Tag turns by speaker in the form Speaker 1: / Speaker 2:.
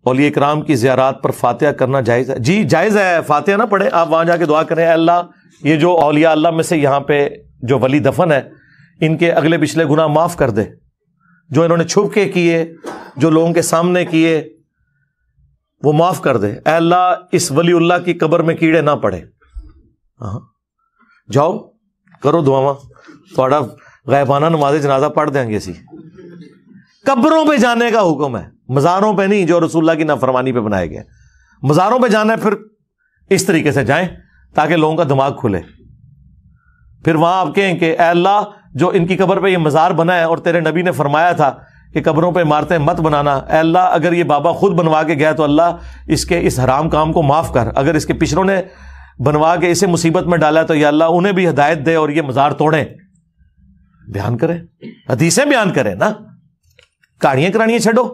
Speaker 1: औलिया इकराम की ज़ियारत पर फातिहा करना जायज़ है? जी जायज़ है, फातिहा ना पढ़े, आप वहाँ जाके दुआ करें, अल्लाह ये जो औलिया अल्लाह में से यहाँ पे जो वली दफन है, इनके अगले पिछले गुनाह माफ़ कर दे, जो इन्होंने छुप के किए, जो लोगों के सामने किए, वो माफ़ कर दे। अल्लाह इस वलीउल्लाह की कब्र में कीड़े ना पड़े। हाँ जाओ करो दुआवां, थोड़ा गैबाना नमाज़ जनाजा पढ़ देंगे। इसी कब्रों पे जाने का हुक्म है, मज़ारों पे नहीं, जो रसूलुल्लाह की नाफरमानी पे बनाए गए। मज़ारों पे जाना है फिर इस तरीके से जाएं ताकि लोगों का दिमाग खुले। फिर वहां आप कहें कि अल्लाह जो इनकी कब्र पे ये मज़ार बना है और तेरे नबी ने फरमाया था कि कब्रों पे इमारतें मत बनाना, अल्लाह अगर ये बाबा खुद बनवा के गया तो अल्लाह इसके इस हराम काम को माफ़ कर, अगर इसके पिछलों ने बनवा के इसे मुसीबत में डाला तो या अल्लाह उन्हें भी हिदायत दे और ये मज़ार तोड़ें। बयान करें, हदीसें बयान करें ना, कहानियां करानियां छो।